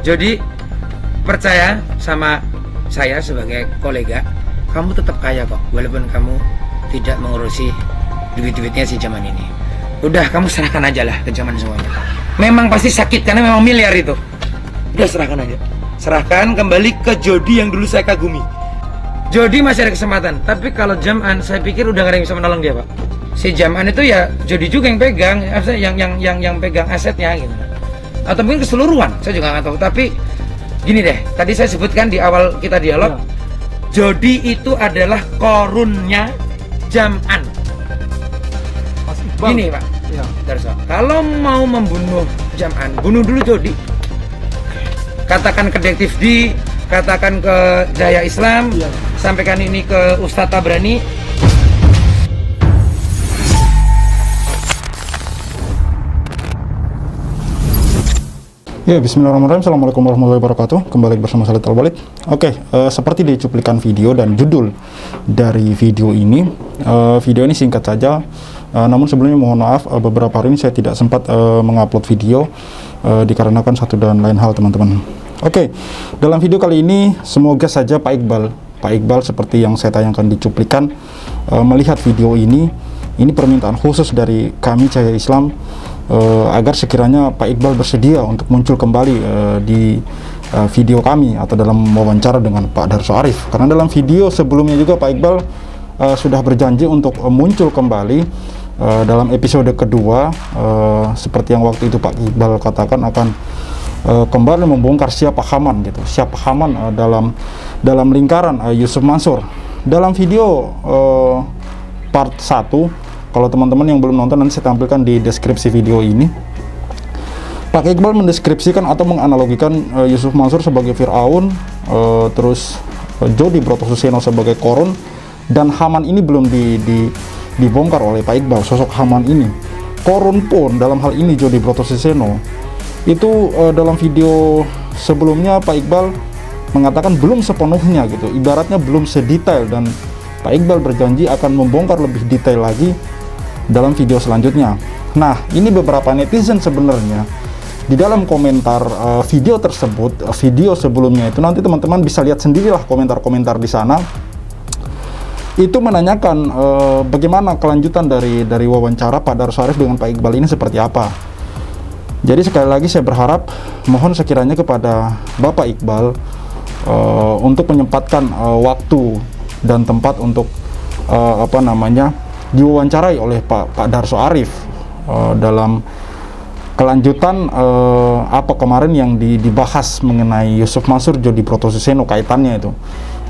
Jadi percaya sama saya sebagai kolega, kamu tetap kaya kok, walaupun kamu tidak mengurusi duit-duitnya si zaman ini. Udah, kamu serahkan aja lah ke zaman semuanya. Memang pasti sakit karena memang miliar itu. Udah, serahkan aja. Serahkan kembali ke Jody yang dulu saya kagumi. Jody masih ada kesempatan, tapi kalau Jaman saya pikir udah gak ada yang bisa menolong dia, Pak. Si Jaman itu ya Jody juga yang pegang, yang pegang asetnya gitu. Atau mungkin keseluruhan, saya juga nggak tahu. Tapi gini deh, tadi saya sebutkan di awal kita dialog, Jody itu adalah korunnya Jaman. Gini Pak, Darso, kalau mau membunuh Jaman, bunuh dulu Jody. Katakan ke detektif D, katakan ke Daya Islam, sampaikan ini ke Ustadz Tabrani. Ya, bismillahirrahmanirrahim. Assalamualaikum warahmatullahi wabarakatuh. Kembali bersama saya Talbalid. Oke, seperti di cuplikan video dan judul dari video ini, video ini singkat saja. Namun sebelumnya mohon maaf, beberapa hari ini saya tidak sempat mengupload video dikarenakan satu dan lain hal, teman-teman. Oke, dalam video kali ini semoga saja Pak Iqbal seperti yang saya tayangkan di cuplikan, melihat video ini permintaan khusus dari kami Cahaya Islam, agar sekiranya Pak Iqbal bersedia untuk muncul kembali di video kami atau dalam wawancara dengan Pak Darso Arif. Karena dalam video sebelumnya juga Pak Iqbal sudah berjanji untuk muncul kembali dalam episode kedua, seperti yang waktu itu Pak Iqbal katakan akan kembali membongkar siapa Haman gitu, siapa Haman dalam lingkaran Yusuf Mansur. Dalam video part 1, kalau teman-teman yang belum nonton, nanti saya tampilkan di deskripsi video ini. Pak Iqbal mendeskripsikan atau menganalogikan Yusuf Mansur sebagai Fir'aun, terus Jody Brotosuseno sebagai Korun, dan Haman ini belum dibongkar oleh Pak Iqbal. Sosok Haman ini, Korun pun dalam hal ini Jody Brotosuseno itu dalam video sebelumnya Pak Iqbal mengatakan belum sepenuhnya gitu, ibaratnya belum sedetail, dan Pak Iqbal berjanji akan membongkar lebih detail lagi dalam video selanjutnya. Nah, ini beberapa netizen sebenarnya di dalam komentar video tersebut, video sebelumnya itu, nanti teman-teman bisa lihat sendirilah komentar-komentar di sana. Itu menanyakan bagaimana kelanjutan dari wawancara Pak Darso Arif dengan Pak Iqbal ini seperti apa. Jadi sekali lagi saya berharap, mohon sekiranya kepada Bapak Iqbal untuk menyempatkan waktu dan tempat untuk diwawancarai oleh Pak Darso Arif dalam kelanjutan apa kemarin yang dibahas mengenai Yusuf Mansur, Jody Brotosuseno, kaitannya itu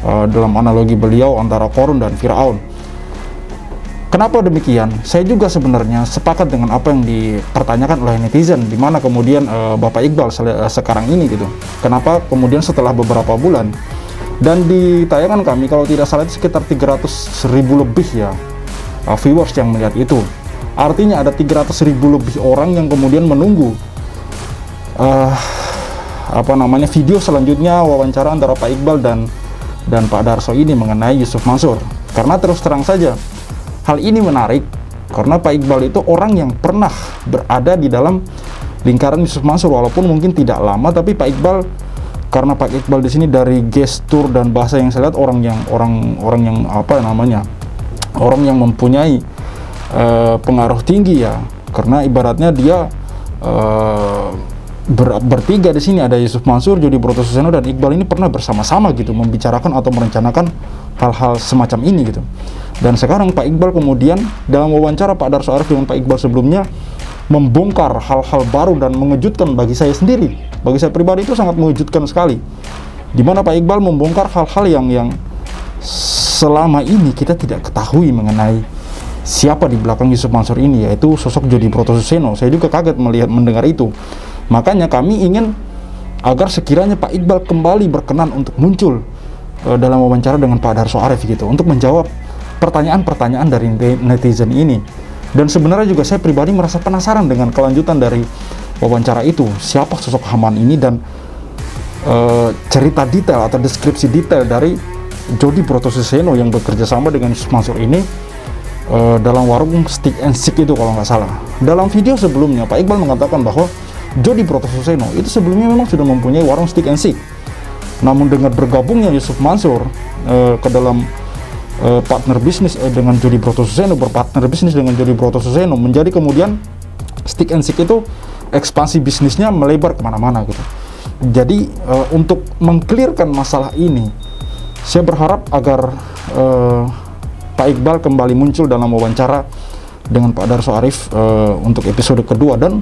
dalam analogi beliau antara Korun dan Fir'aun. Kenapa demikian? Saya juga sebenarnya sepakat dengan apa yang dipertanyakan oleh netizen, di mana kemudian Bapak Iqbal sekarang ini gitu. Kenapa kemudian setelah beberapa bulan, dan di tayangan kami kalau tidak salah itu sekitar 300.000 lebih ya viewers yang melihat itu. Artinya ada 300.000 lebih orang yang kemudian menunggu video selanjutnya, wawancara antara Pak Iqbal dan Pak Darso ini mengenai Yusuf Mansur. Karena terus terang saja hal ini menarik, karena Pak Iqbal itu orang yang pernah berada di dalam lingkaran Yusuf Mansur, walaupun mungkin tidak lama, tapi Pak Iqbal, karena Pak Iqbal di sini dari gestur dan bahasa yang saya lihat orang yang mempunyai pengaruh tinggi ya, karena ibaratnya dia bertiga di sini, ada Yusuf Mansur, Jody Brotosuseno, dan Iqbal ini pernah bersama-sama gitu membicarakan atau merencanakan hal-hal semacam ini gitu. Dan sekarang Pak Iqbal kemudian dalam wawancara Pak Darso Arif dengan Pak Iqbal sebelumnya membongkar hal-hal baru dan mengejutkan bagi saya sendiri. Bagi saya pribadi itu sangat mengejutkan sekali, dimana Pak Iqbal membongkar hal-hal yang selama ini kita tidak ketahui mengenai siapa di belakang Yusuf Mansur ini, yaitu sosok Jody Brotosuseno. Saya juga kaget mendengar itu. Makanya kami ingin agar sekiranya Pak Iqbal kembali berkenan untuk muncul dalam wawancara dengan Pak Darso Arif gitu, untuk menjawab pertanyaan-pertanyaan dari netizen ini. Dan sebenarnya juga saya pribadi merasa penasaran dengan kelanjutan dari wawancara itu, siapa sosok Haman ini, dan cerita detail atau deskripsi detail dari Jody Brotosuseno yang bekerja sama dengan Yusuf Mansur ini dalam warung Stick and Stick itu kalau nggak salah. Dalam video sebelumnya Pak Iqbal mengatakan bahwa Jody Brotoseno itu sebelumnya memang sudah mempunyai warung Stick and Seek. Namun dengan bergabungnya Yusuf Mansur ke dalam partner bisnis dengan Jody Brotoseno, berpartner bisnis dengan Jody Brotoseno, menjadi kemudian Stick and Seek itu ekspansi bisnisnya melebar kemana-mana gitu. Jadi untuk mengclearkan masalah ini, saya berharap agar Pak Iqbal kembali muncul dalam wawancara dengan Pak Darso Arif untuk episode kedua, dan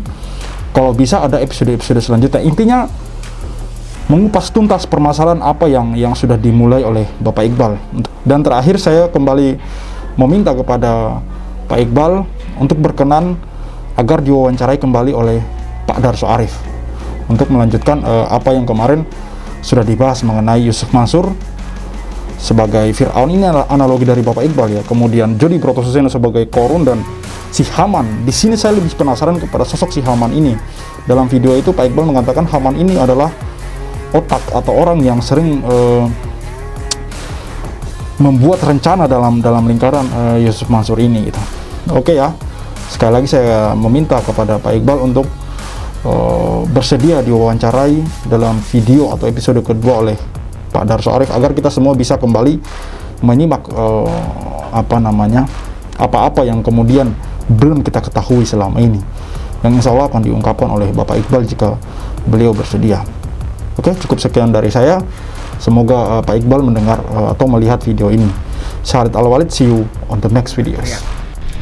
kalau bisa ada episode-episode selanjutnya. Intinya mengupas tuntas permasalahan apa yang sudah dimulai oleh Bapak Iqbal. Dan terakhir saya kembali meminta kepada Pak Iqbal untuk berkenan agar diwawancarai kembali oleh Pak Darso Arif untuk melanjutkan apa yang kemarin sudah dibahas mengenai Yusuf Mansur sebagai Fir'aun. Ini adalah analogi dari Bapak Iqbal ya. Kemudian Jody Brotoseno sebagai Korun dan si Haman. Di sini saya lebih penasaran kepada sosok si Haman ini. Dalam video itu Pak Iqbal mengatakan Haman ini adalah otak atau orang yang sering membuat rencana dalam lingkaran Yusuf Mansur ini gitu. Oke ya. Sekali lagi saya meminta kepada Pak Iqbal untuk bersedia diwawancarai dalam video atau episode kedua oleh Pak Darso Arif agar kita semua bisa kembali menyimak apa-apa yang kemudian belum kita ketahui selama ini, yang insya Allah akan diungkapkan oleh Bapak Iqbal jika beliau bersedia. Oke, cukup sekian dari saya. Semoga Pak Iqbal mendengar atau melihat video ini. Khalid Al-Walid, see you on the next videos.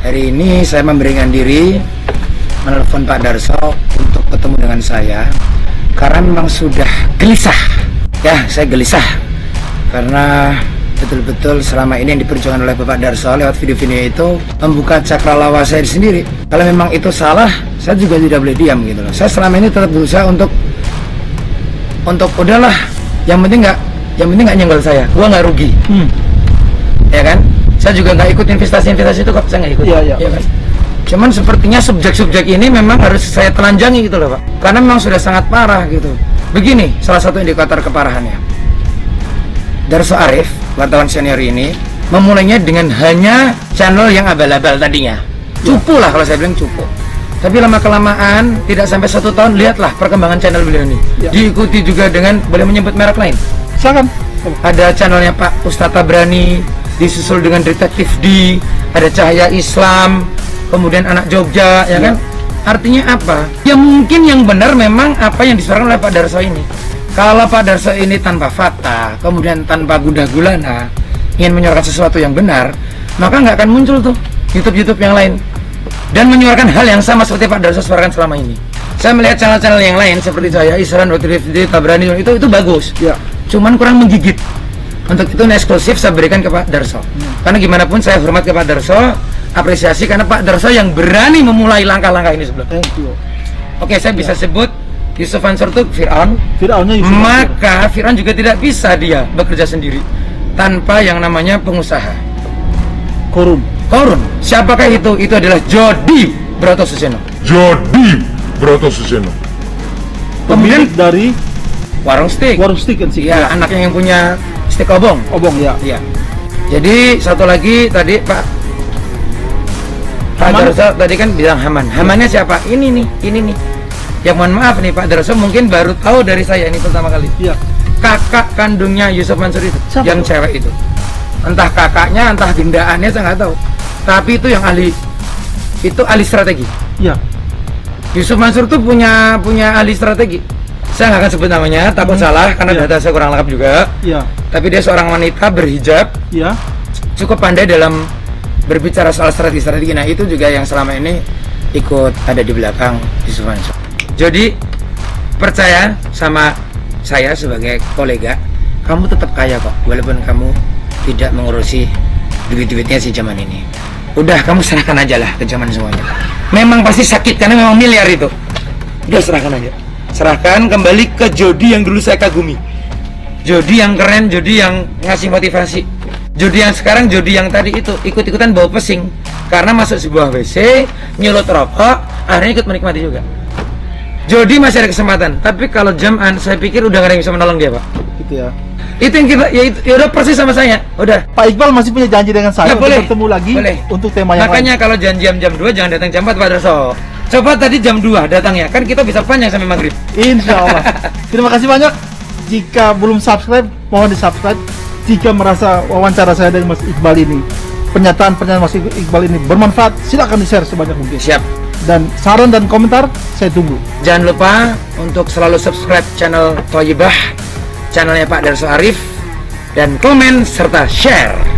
Hari ini saya memberikan diri menelpon Pak Darso untuk ketemu dengan saya karena memang sudah gelisah. Ya, saya gelisah karena betul-betul selama ini yang diperjuangkan oleh Bapak Darso lewat video-video itu membuka cakrawala saya sendiri. Kalau memang itu salah, saya juga tidak boleh diam gitu loh. Saya selama ini tetap berusaha untuk udahlah, yang penting nggak nyenggol saya, gua nggak rugi, ya kan? Saya juga nggak ikut investasi itu kok, saya nggak ikut. Iya. Ya kan? Cuman sepertinya subjek-subjek ini memang harus saya telanjangi gitu loh Pak, karena memang sudah sangat parah gitu. Begini salah satu indikator keparahannya. Darso Arif, wartawan senior ini memulainya dengan hanya channel yang abal-abal tadinya, cupu lah kalau saya bilang cupu. Tapi lama-kelamaan tidak sampai 1 tahun, lihatlah perkembangan channel beliau ini. Diikuti juga dengan, boleh menyebut merek lain? Silakan. Ada channelnya Pak Ustadz Tabrani, disusul dengan Detektif D, ada Cahaya Islam, kemudian Anak Jogja, ya kan? Artinya apa? Ya mungkin yang benar memang apa yang disuarakan oleh Pak Darso ini. Kalau Pak Darso ini tanpa fakta, kemudian tanpa gundah gulana, ingin menyuarakan sesuatu yang benar, maka nggak akan muncul tuh YouTube yang lain dan menyuarakan hal yang sama seperti Pak Darso suarakan selama ini. Saya melihat channel-channel yang lain seperti Cahaya Islam, Detektif Tabrani, itu bagus. Ya. Cuman kurang menggigit. Untuk itu eksklusif saya berikan ke Pak Darso. Karena gimana pun saya hormat ke Pak Darso, apresiasi karena Pak Darso yang berani memulai langkah-langkah ini sebelumnya. Thank you. Oke, saya bisa sebut Yusuf Mansur itu Fir'aun. Fir'aunnya Yusuf Mansur. Maka Fir'aun juga tidak bisa dia bekerja sendiri tanpa yang namanya pengusaha. Korun. Siapakah itu? Itu adalah Jody Brotoseno. Pemilik dari Warung Stick and Seek. Iya, anaknya yang punya Stick Obong. Ya. Iya. Jadi satu lagi tadi Pak Darso tadi kan bilang Haman. Hamannya siapa? Ini nih. Yang mohon maaf nih Pak Darso mungkin baru tahu dari saya ini pertama kali. Iya. Kakak kandungnya Yusuf Mansur itu, siapa yang cewek itu. Entah kakaknya, entah gendaannya saya nggak tahu. Tapi itu yang ahli strategi. Iya. Yusuf Mansur tuh punya ahli strategi. Saya nggak akan sebut namanya, takut salah karena data saya kurang lengkap juga. Iya. Tapi dia seorang wanita berhijab. Iya. Cukup pandai dalam berbicara soal strategi. Nah itu juga yang selama ini ikut ada di belakang Yusuf Mansur. Jadi percaya sama saya sebagai kolega, kamu tetap kaya kok, walaupun kamu tidak mengurusi duit-duitnya si zaman ini. Udah kamu serahkan aja lah ke zaman semuanya. Memang pasti sakit karena memang miliar itu. Udah serahkan aja. Serahkan kembali ke Jody yang dulu saya kagumi. Jody yang keren, Jody yang ngasih motivasi. Jody yang sekarang, Jody yang tadi itu ikut-ikutan bau pesing karena masuk sebuah WC, nyulut rokok, akhirnya ikut menikmati juga. Jody masih ada kesempatan, tapi kalau Jaman saya pikir udah gak ada yang bisa menolong dia Pak. Gitu ya. Itu yang kita, ya udah persis sama saya. Udah. Pak Iqbal masih punya janji dengan saya Ya, untuk boleh. bertemu lagi Boleh. untuk tema yang Makanya lain. kalau janjian jam 2 jangan datang jam 4 Pak Darso. Coba tadi jam 2 datang ya, kan kita bisa panjang sampai maghrib. Insya Allah. Terima kasih banyak. Jika belum subscribe, mohon di subscribe. Jika merasa wawancara saya dengan Mas Iqbal ini, pernyataan Mas Iqbal ini bermanfaat, silakan di share sebanyak mungkin. Siap. Dan saran dan komentar saya tunggu. Jangan lupa untuk selalu subscribe channel Thoyibah, channelnya Pak Darso Arif, dan komen serta share.